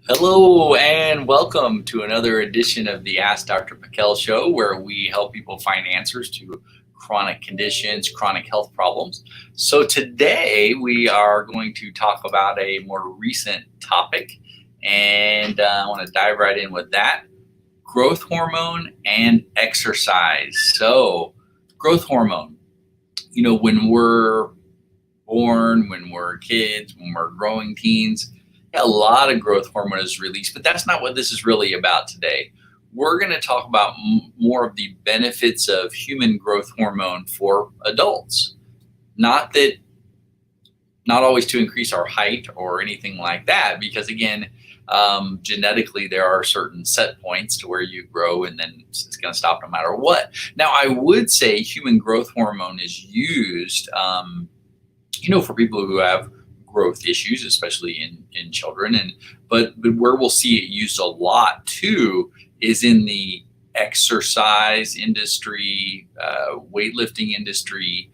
Hello and welcome to another edition of the Ask Dr. PIckel show, where we help people find answers to chronic conditions, chronic health problems. So today we are going to talk about a more recent topic, and I want to dive right in with that: growth hormone and exercise. So growth hormone, when we're born, when we're kids, when we're growing teens, a lot of growth hormone is released, but that's not what this is really about today. We're going to talk about more of the benefits of human growth hormone for adults. Not always to increase our height or anything like that, because again, genetically there are certain set points to where you grow and then it's going to stop no matter what. Now, I would say human growth hormone is used, for people who have growth issues, especially in children, but where we'll see it used a lot too is in the exercise industry, weightlifting industry,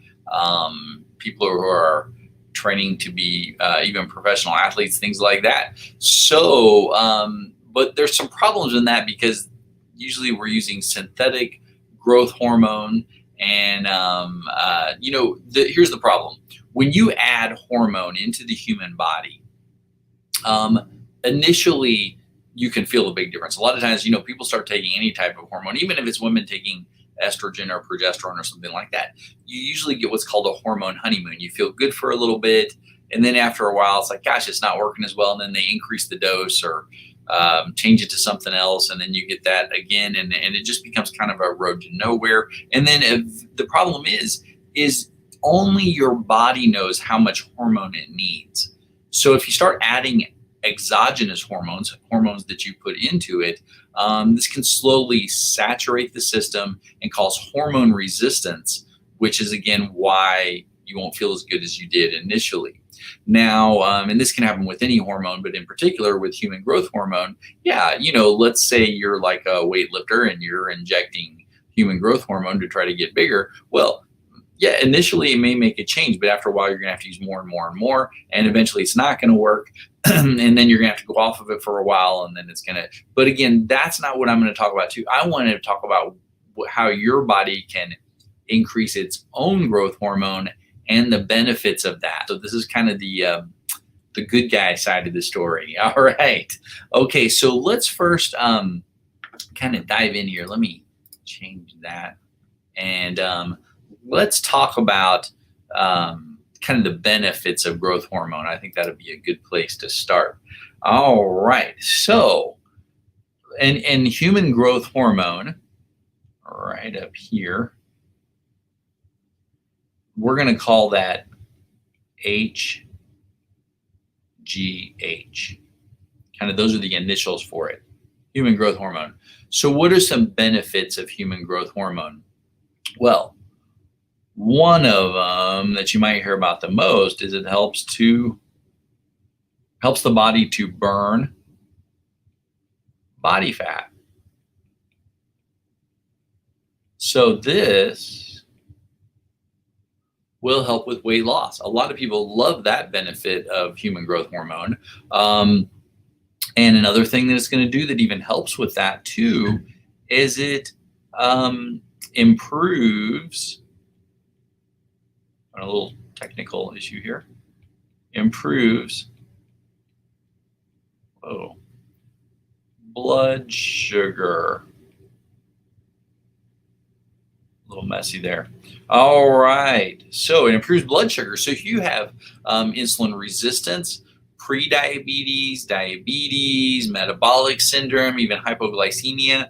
people who are training to be even professional athletes, things like that. So, but there's some problems in that, because usually we're using synthetic growth hormone, and here's the problem. When you add hormone into the human body, initially you can feel a big difference. A lot of times, people start taking any type of hormone, even if it's women taking estrogen or progesterone or something like that, you usually get what's called a hormone honeymoon. You feel good for a little bit, and then after a while, it's like, gosh, it's not working as well. And then they increase the dose or change it to something else, and then you get that again, and it just becomes kind of a road to nowhere. And then the problem is only your body knows how much hormone it needs. So if you start adding exogenous hormones that you put into it, this can slowly saturate the system and cause hormone resistance, which is again why you won't feel as good as you did initially. Now, and this can happen with any hormone, but in particular with human growth hormone, let's say you're like a weightlifter and you're injecting human growth hormone to try to get bigger. Well, yeah, initially it may make a change, but after a while you're going to have to use more and more and more, and eventually it's not going to work. And then you're going to have to go off of it for a while, and then it's going to, but again, that's not what I'm going to talk about too. I wanted to talk about how your body can increase its own growth hormone and the benefits of that. So this is kind of the good guy side of the story. All right. Okay, so let's first kind of dive in here. Let me change that. And let's talk about kind of the benefits of growth hormone. I think that would be a good place to start. All right. So, and human growth hormone, right up here, we're going to call that HGH. Kind of those are the initials for it, human growth hormone. So what are some benefits of human growth hormone? Well, one of them that you might hear about the most is it helps the body to burn body fat. So this will help with weight loss. A lot of people love that benefit of human growth hormone. And another thing that it's going to do that even helps with that too is it improves, a little technical issue here, improves blood sugar. A little messy there. All right, so it improves blood sugar. So if you have insulin resistance, pre-diabetes, diabetes, metabolic syndrome, even hypoglycemia,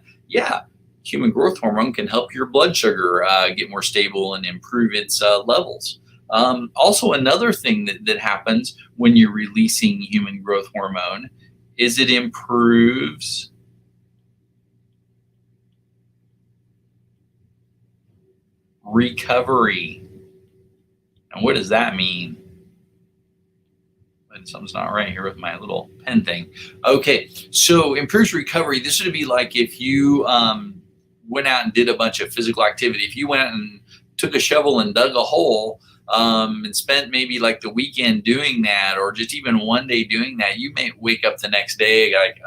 human growth hormone can help your blood sugar get more stable and improve its levels. Also, another thing that happens when you're releasing human growth hormone is it improves recovery. And what does that mean? But something's not right here with my little pen thing. Okay, so improves recovery. This would be like if you went out and did a bunch of physical activity. If you went out and took a shovel and dug a hole, and spent maybe like the weekend doing that, or just even one day doing that, you may wake up the next day like,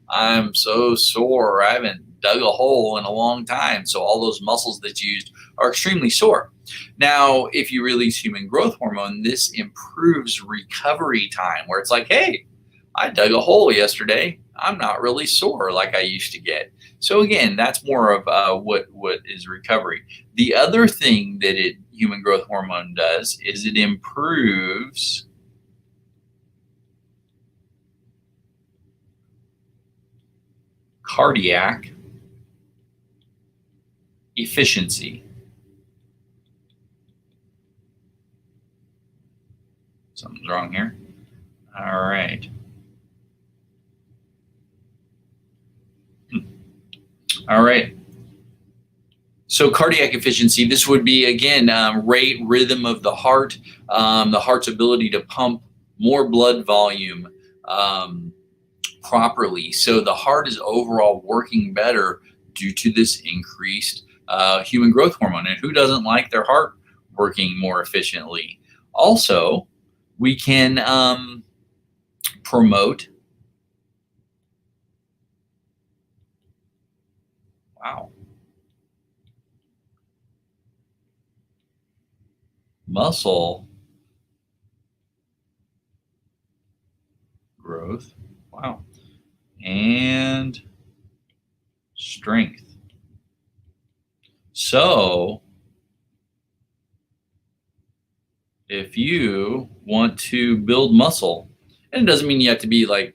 I'm so sore. I haven't dug a hole in a long time. So all those muscles that you used are extremely sore. Now, if you release human growth hormone, this improves recovery time, where it's like, hey, I dug a hole yesterday. I'm not really sore like I used to get. So again, that's more of what is recovery. The other thing that human growth hormone does is it improves cardiac efficiency. Something's wrong here. All right. All right. So cardiac efficiency, this would be, again, rate, rhythm of the heart's ability to pump more blood volume properly. So the heart is overall working better due to this increased human growth hormone. And who doesn't like their heart working more efficiently? Also, we can promote, muscle growth, and strength. So if you want to build muscle, and it doesn't mean you have to be like,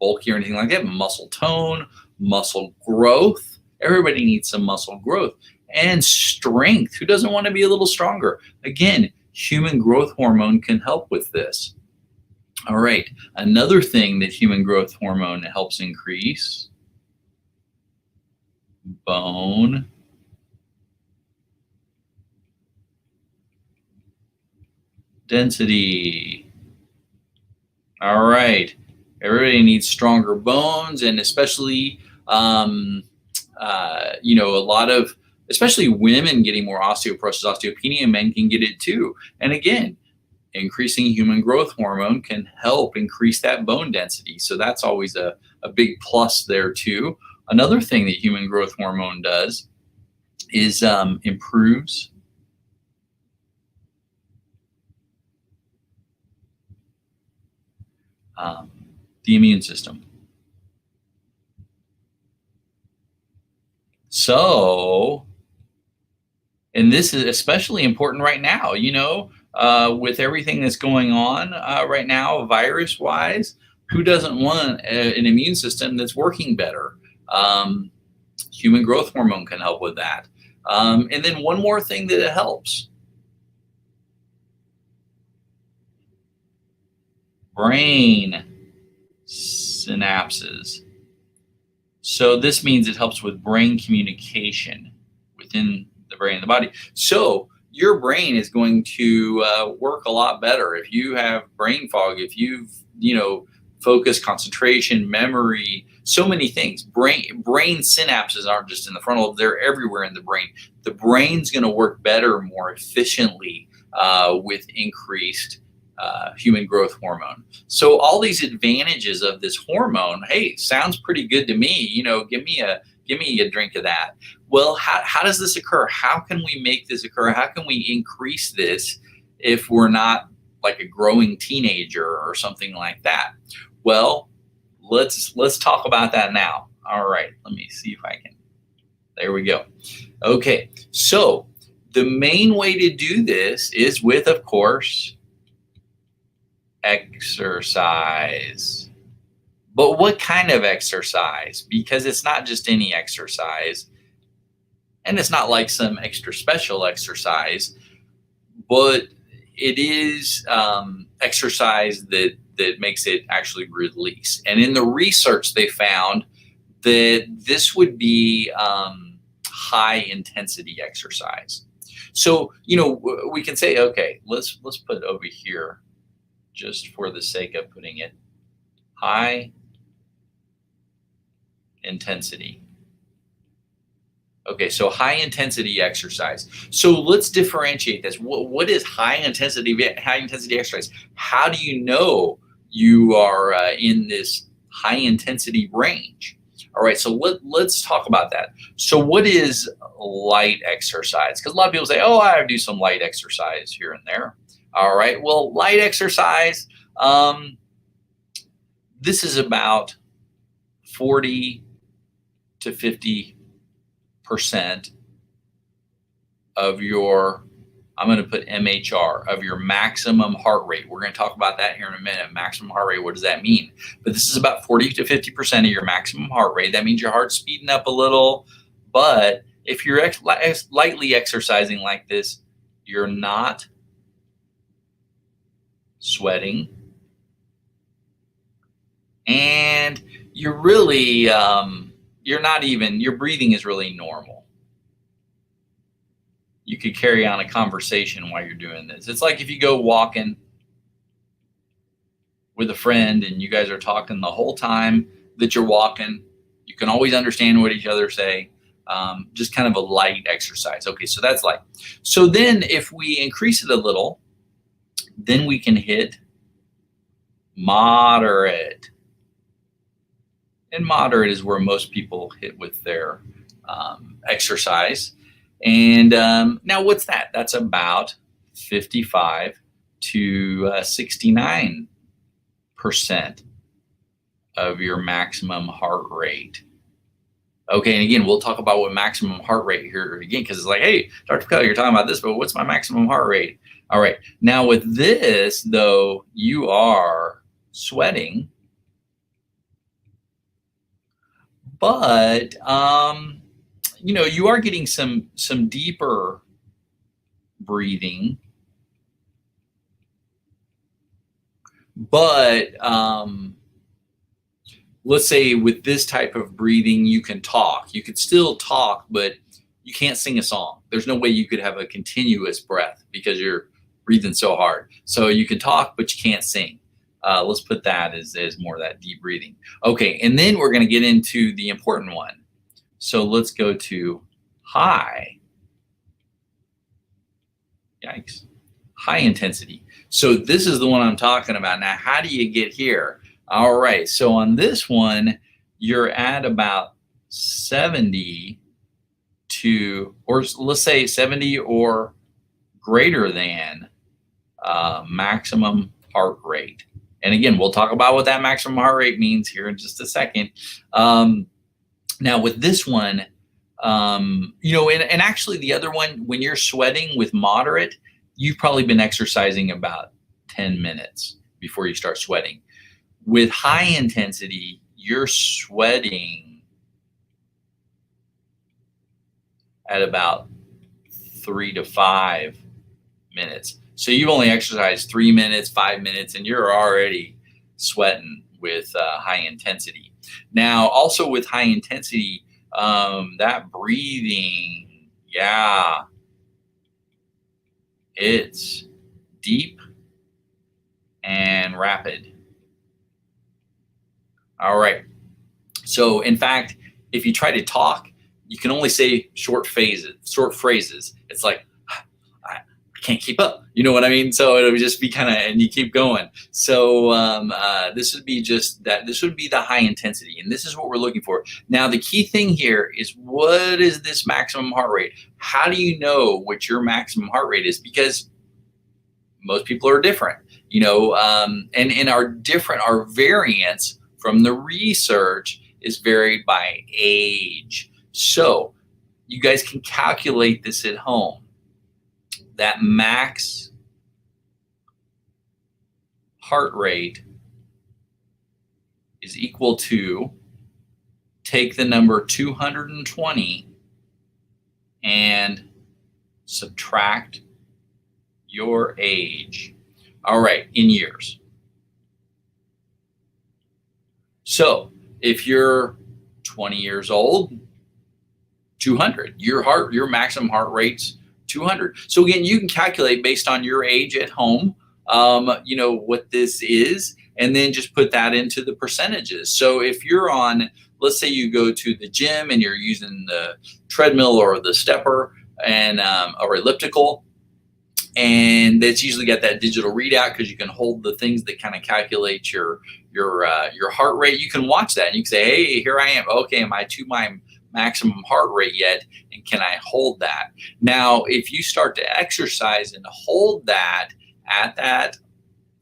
bulky or anything like that, muscle tone, muscle growth. Everybody needs some muscle growth and strength. Who doesn't want to be a little stronger? Again, human growth hormone can help with this. All right. Another thing that human growth hormone helps increase: bone density. All right. Everybody needs stronger bones, and especially, a lot of, especially women getting more osteoporosis, osteopenia, men can get it too. And again, increasing human growth hormone can help increase that bone density. So that's always a big plus there too. Another thing that human growth hormone does is improves the immune system. So, and this is especially important right now, with everything that's going on right now, virus wise, who doesn't want an immune system that's working better? Human growth hormone can help with that. And then one more thing that it helps: brain synapses. So this means it helps with brain communication within the brain and the body. So your brain is going to work a lot better if you have brain fog, if you've, focus, concentration, memory, so many things. Brain synapses aren't just in the frontal, they're everywhere in the brain. The brain's going to work better, more efficiently with increased human growth hormone. So all these advantages of this hormone, hey, sounds pretty good to me. Give me a drink of that. Well, how does this occur? How can we make this occur? How can we increase this if we're not like a growing teenager or something like that? Well, let's talk about that now. All right, let me see if I can. There we go. Okay, so the main way to do this is with, of course, exercise. But what kind of exercise? Because it's not just any exercise, and it's not like some extra special exercise, but it is exercise that makes it actually release. And in the research, they found that this would be high intensity exercise. So, we can say, okay, let's put it over here, just for the sake of putting it, high intensity. Okay, so high intensity exercise. So let's differentiate this. What is high intensity exercise? How do you know you are in this high intensity range? All right, so let's talk about that. So what is light exercise? Because a lot of people say, oh, I do some light exercise here and there. All right, well, light exercise, this is about 40 to 50% of your, I'm going to put MHR, of your maximum heart rate. We're going to talk about that here in a minute. Maximum heart rate, what does that mean? But this is about 40 to 50% of your maximum heart rate. That means your heart's speeding up a little. But if you're lightly exercising like this, you're not sweating. And you're really, you're not even, your breathing is really normal. You could carry on a conversation while you're doing this. It's like if you go walking with a friend and you guys are talking the whole time that you're walking, you can always understand what each other say. Just kind of a light exercise. Okay, so that's light. So then if we increase it a little, then we can hit moderate. And moderate is where most people hit with their exercise. And now what's that? That's about 55 to 69% of your maximum heart rate. Okay, and again, we'll talk about what maximum heart rate here again, because it's like, hey, Dr. PIckel, you're talking about this, but what's my maximum heart rate? All right, now with this, though, you are sweating, but you know, you are getting some deeper breathing, but let's say with this type of breathing, you can talk. You could still talk, but you can't sing a song. There's no way you could have a continuous breath because you're breathing so hard. So you can talk, but you can't sing. Let's put that as more of that deep breathing. Okay, and then we're going to get into the important one. So let's go to high. Yikes. High intensity. So this is the one I'm talking about. Now, how do you get here? All right, so on this one, you're at about 70 to, or let's say 70 or greater than maximum heart rate. And again, we'll talk about what that maximum heart rate means here in just a second. Now with this one, you know, and actually the other one, when you're sweating with moderate, you've probably been exercising about 10 minutes before you start sweating. With high intensity, you're sweating at about 3 to 5 minutes. So you've only exercised 3 minutes, 5 minutes, and you're already sweating with high intensity. Now, also with high intensity, that breathing, yeah, it's deep and rapid. All right. So in fact, if you try to talk, you can only say short phrases. It's like, I can't keep up. You know what I mean? So it'll just be kind of, and you keep going. So this would be just that. This would be the high intensity, and this is what we're looking for. Now, the key thing here is, what is this maximum heart rate? How do you know what your maximum heart rate is? Because most people are different, you know, and our variance from the research is varied by age. So you guys can calculate this at home. That max heart rate is equal to, take the number 220 and subtract your age. All right, in years. So if you're 20 years old, 200, your maximum heart rate's 200. So again, you can calculate based on your age at home, you know, what this is, and then just put that into the percentages. So if you're on, let's say you go to the gym and you're using the treadmill or the stepper and or elliptical, and that's usually got that digital readout because you can hold the things that kind of calculate your heart rate. You can watch that and you can say, hey, here I am. Okay, am I to my maximum heart rate yet? And can I hold that? Now, if you start to exercise and hold that at that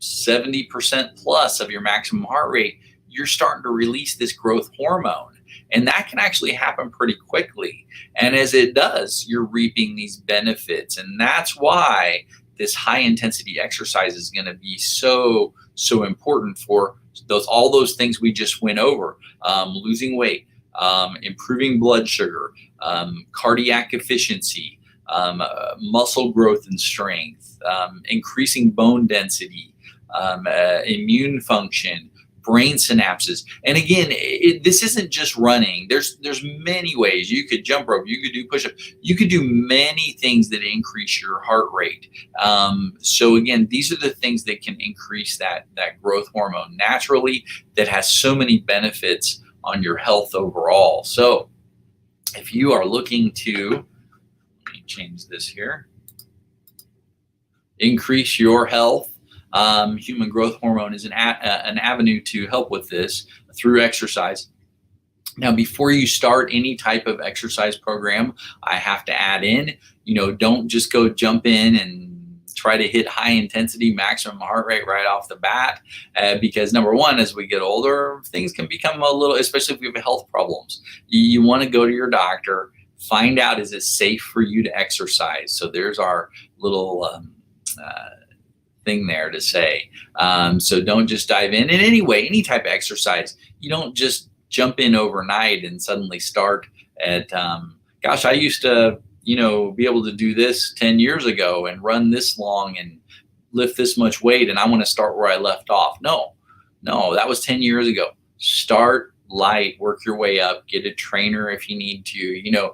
70% plus of your maximum heart rate, you're starting to release this growth hormone. And that can actually happen pretty quickly. And as it does, you're reaping these benefits. And that's why this high intensity exercise is going to be so important for all those things we just went over. Losing weight, improving blood sugar, cardiac efficiency, muscle growth and strength, increasing bone density, immune function, brain synapses. And again, this isn't just running. There's many ways. You could jump rope, you could do push-up, you could do many things that increase your heart rate. So again, these are the things that can increase that growth hormone naturally, that has so many benefits on your health overall. So if you are looking to, let me change this here, increase your health, human growth hormone is an avenue to help with this through exercise. Now, before you start any type of exercise program, I have to add in, don't just go jump in and try to hit high intensity maximum heart rate right off the bat, because number one, as we get older, things can become a little, especially if we have health problems. You want to go to your doctor, find out, is it safe for you to exercise? So there's our little thing there to say. So don't just dive in. And anyway, any type of exercise, you don't just jump in overnight and suddenly start at, gosh, I used to, be able to do this 10 years ago and run this long and lift this much weight, and I want to start where I left off. No, that was 10 years ago. Start light, work your way up, get a trainer if you need to.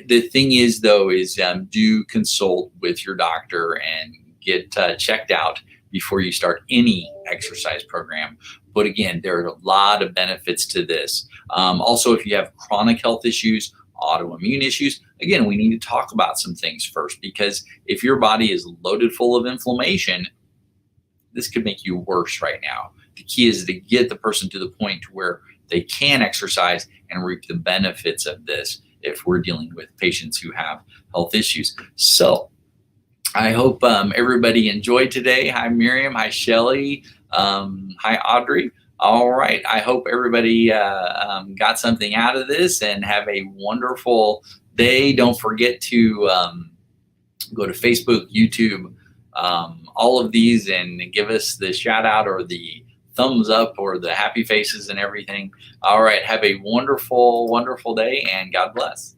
The thing is, though, is do consult with your doctor and get checked out before you start any exercise program. But again, there are a lot of benefits to this. Also, if you have chronic health issues, autoimmune issues, again, we need to talk about some things first, because if your body is loaded full of inflammation, this could make you worse right now. The key is to get the person to the point where they can exercise and reap the benefits of this if we're dealing with patients who have health issues. So I hope everybody enjoyed today. Hi, Miriam. Hi, Shelly. Hi, Audrey. All right. I hope everybody got something out of this, and have a wonderful day. Don't forget to go to Facebook, YouTube, all of these, and give us the shout out or the thumbs up or the happy faces and everything. All right. Have a wonderful, wonderful day, and God bless.